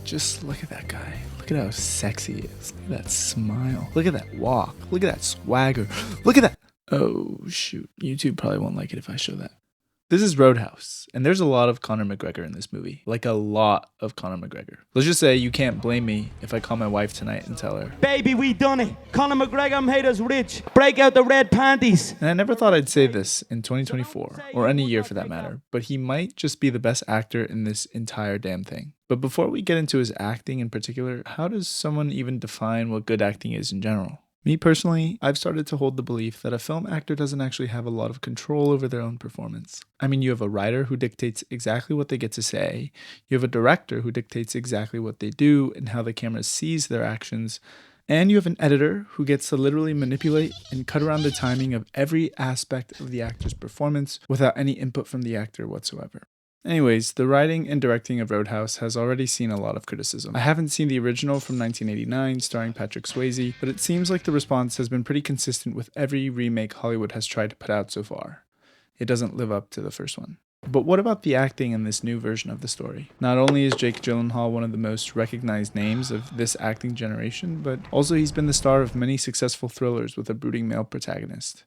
Just look at that guy. Look at how sexy he is. Look at that smile. Look at that walk. Look at that swagger. Look at that. Oh, shoot. YouTube probably won't like it if I show that. This is Roadhouse, and there's a lot of Conor McGregor in this movie. Like a lot of Conor McGregor. Let's just say you can't blame me if I call my wife tonight and tell her, "Baby, we done it. Conor McGregor made us rich. Break out the red panties." And I never thought I'd say this in 2024, or any year for that matter, but he might just be the best actor in this entire damn thing. But before we get into his acting in particular, how does someone even define what good acting is in general? Me personally, I've started to hold the belief that a film actor doesn't actually have a lot of control over their own performance. I mean, you have a writer who dictates exactly what they get to say, you have a director who dictates exactly what they do and how the camera sees their actions, and you have an editor who gets to literally manipulate and cut around the timing of every aspect of the actor's performance without any input from the actor whatsoever. Anyways, the writing and directing of Roadhouse has already seen a lot of criticism. I haven't seen the original from 1989 starring Patrick Swayze, but it seems like the response has been pretty consistent with every remake Hollywood has tried to put out so far. It doesn't live up to the first one. But what about the acting in this new version of the story? Not only is Jake Gyllenhaal one of the most recognized names of this acting generation, but also he's been the star of many successful thrillers with a brooding male protagonist.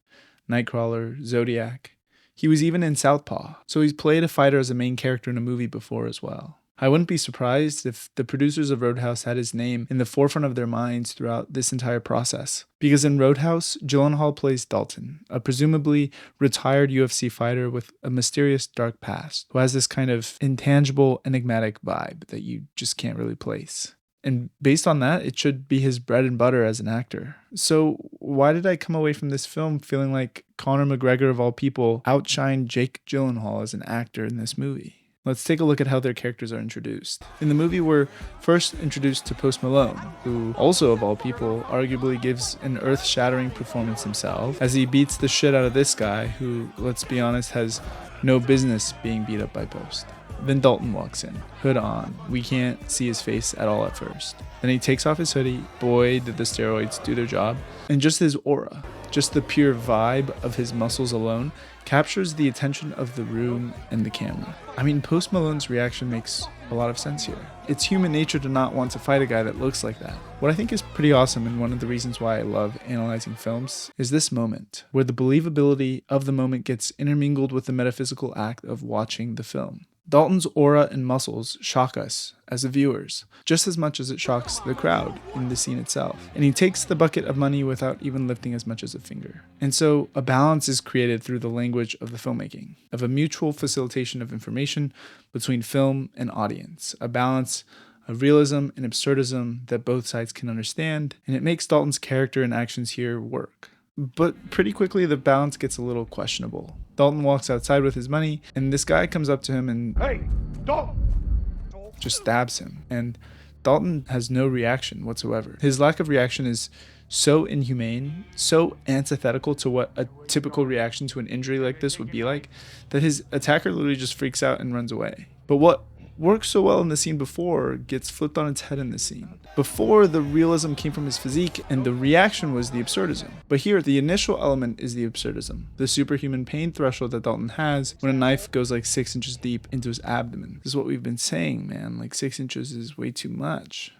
Nightcrawler, Zodiac. He was even in Southpaw, so he's played a fighter as a main character in a movie before as well. I wouldn't be surprised if the producers of Roadhouse had his name in the forefront of their minds throughout this entire process. Because in Roadhouse, Gyllenhaal plays Dalton, a presumably retired UFC fighter with a mysterious dark past, who has this kind of intangible, enigmatic vibe that you just can't really place. And based on that, it should be his bread and butter as an actor. So why did I come away from this film feeling like Conor McGregor of all people outshined Jake Gyllenhaal as an actor in this movie? Let's take a look at how their characters are introduced. In the movie, we're first introduced to Post Malone, who also of all people arguably gives an earth-shattering performance himself, as he beats the shit out of this guy who, let's be honest, has no business being beat up by Post. Then Dalton walks in, hood on. We can't see his face at all at first. Then he takes off his hoodie. Boy, did the steroids do their job. And just his aura, just the pure vibe of his muscles alone, captures the attention of the room and the camera. I mean, Post Malone's reaction makes a lot of sense here. It's human nature to not want to fight a guy that looks like that. What I think is pretty awesome, and one of the reasons why I love analyzing films, is this moment, where the believability of the moment gets intermingled with the metaphysical act of watching the film. Dalton's aura and muscles shock us as the viewers, just as much as it shocks the crowd in the scene itself. And he takes the bucket of money without even lifting as much as a finger. And so a balance is created through the language of the filmmaking, of a mutual facilitation of information between film and audience, a balance of realism and absurdism that both sides can understand, and it makes Dalton's character and actions here work. But pretty quickly, the balance gets a little questionable. Dalton walks outside with his money, and this guy comes up to him and Hey, Dalton! just stabs him. And Dalton has no reaction whatsoever. His lack of reaction is so inhumane, so antithetical to what a typical reaction to an injury like this would be like, that his attacker literally just freaks out and runs away. But what worked so well in the scene before gets flipped on its head in this scene. Before, the realism came from his physique and the reaction was the absurdism. But here, the initial element is the absurdism, the superhuman pain threshold that Dalton has when a knife goes like 6 inches deep into his abdomen. This is what we've been saying, man, like 6 inches is way too much.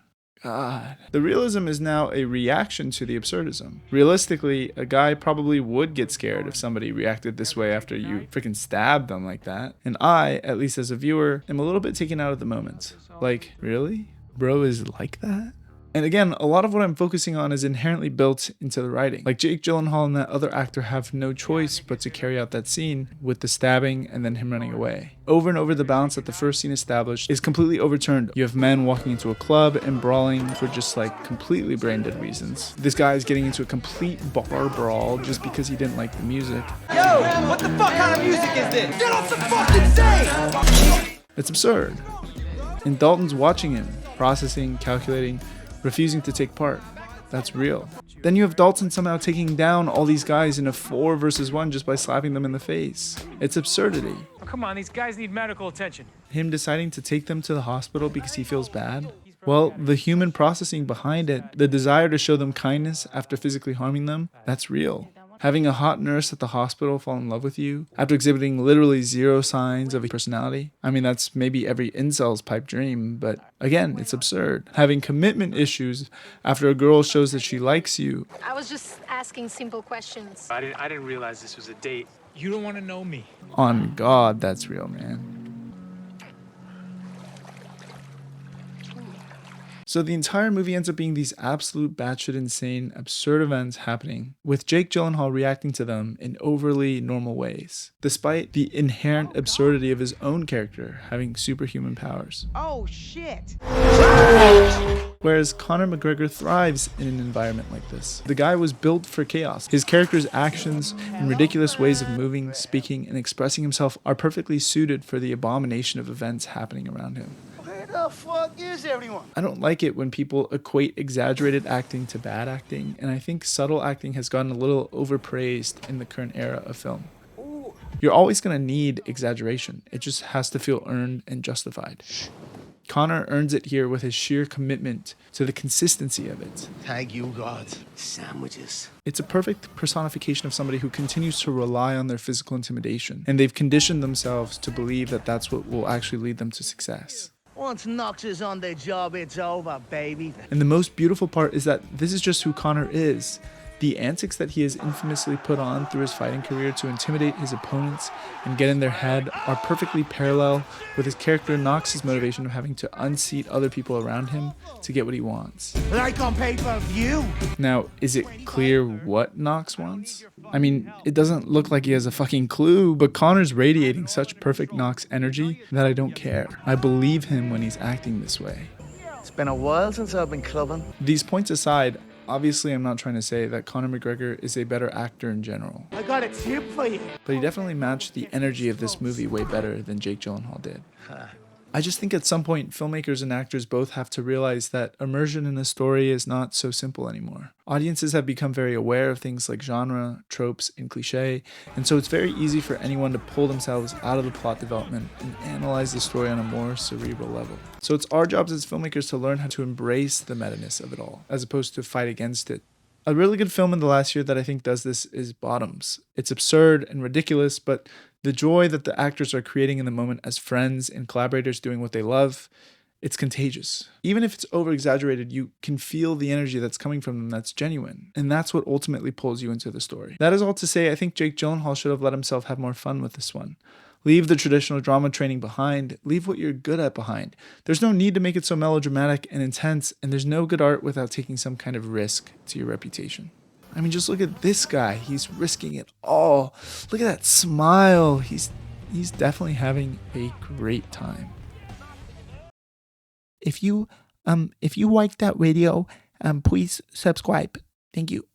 God. The realism is now a reaction to the absurdism. Realistically, a guy probably would get scared if somebody reacted this way after you freaking stabbed them like that. And I, at least as a viewer, am a little bit taken out of the moment. Like, really? Bro is like that? And again, a lot of what I'm focusing on is inherently built into the writing. Like Jake Gyllenhaal and that other actor have no choice but to carry out that scene with the stabbing and then him running away. Over and over, the balance that the first scene established is completely overturned. You have men walking into a club and brawling for just like completely brain dead reasons. This guy is getting into a complete bar brawl just because he didn't like the music. Yo, what the fuck kind of music is this? Get off the fucking stage! It's absurd. And Dalton's watching him, processing, calculating, refusing to take part. That's real. Then you have Dalton somehow taking down all these guys in a 4 versus 1 just by slapping them in the face. It's absurdity. Oh, come on, these guys need medical attention. Him deciding to take them to the hospital because he feels bad? Well, the human processing behind it, the desire to show them kindness after physically harming them, that's real. Having a hot nurse at the hospital fall in love with you after exhibiting literally zero signs of a personality. I mean, that's maybe every incel's pipe dream, but again, it's absurd. Having commitment issues after a girl shows that she likes you. I was just asking simple questions. I didn't realize this was a date. You don't want to know me. On God, that's real, man. So the entire movie ends up being these absolute batshit insane, absurd events happening, with Jake Gyllenhaal reacting to them in overly normal ways, despite the inherent absurdity of his own character having superhuman powers. Oh, shit. Whereas Conor McGregor thrives in an environment like this. The guy was built for chaos. His character's actions and ridiculous ways of moving, speaking, and expressing himself are perfectly suited for the abomination of events happening around him. Where the fuck is everyone? I don't like it when people equate exaggerated acting to bad acting, and I think subtle acting has gotten a little overpraised in the current era of film. You're always going to need exaggeration. It just has to feel earned and justified. Conor earns it here with his sheer commitment to the consistency of it. Thank you, God. Sandwiches. It's a perfect personification of somebody who continues to rely on their physical intimidation, and they've conditioned themselves to believe that that's what will actually lead them to success. Once Knox is on the job, it's over, baby. And the most beautiful part is that this is just who Conor is. The antics that he has infamously put on through his fighting career to intimidate his opponents and get in their head are perfectly parallel with his character Knox's motivation of having to unseat other people around him to get what he wants. Like on pay-per-view. Now, is it clear what Knox wants? I mean, it doesn't look like he has a fucking clue, but Conor's radiating such perfect Knox energy that I don't care. I believe him when he's acting this way. It's been a while since I've been clubbing. These points aside, obviously I'm not trying to say that Conor McGregor is a better actor in general, I got a tip for you. but he definitely matched the energy of this movie way better than Jake Gyllenhaal did. I just think at some point filmmakers and actors both have to realize that immersion in a story is not so simple anymore. Audiences have become very aware of things like genre, tropes, and cliche, and so it's very easy for anyone to pull themselves out of the plot development and analyze the story on a more cerebral level. So it's our jobs as filmmakers to learn how to embrace the meta-ness of it all, as opposed to fight against it. A really good film in the last year that I think does this is Bottoms. It's absurd and ridiculous, but the joy that the actors are creating in the moment as friends and collaborators doing what they love, it's contagious. Even if it's over-exaggerated, you can feel the energy that's coming from them that's genuine. And that's what ultimately pulls you into the story. That is all to say, I think Jake Gyllenhaal should have let himself have more fun with this one. Leave the traditional drama training behind. Leave what you're good at behind. There's no need to make it so melodramatic and intense, and there's no good art without taking some kind of risk to your reputation. I mean, just look at this guy. He's risking it all. Look at that smile. He's definitely having a great time. If you liked that video, please subscribe. Thank you.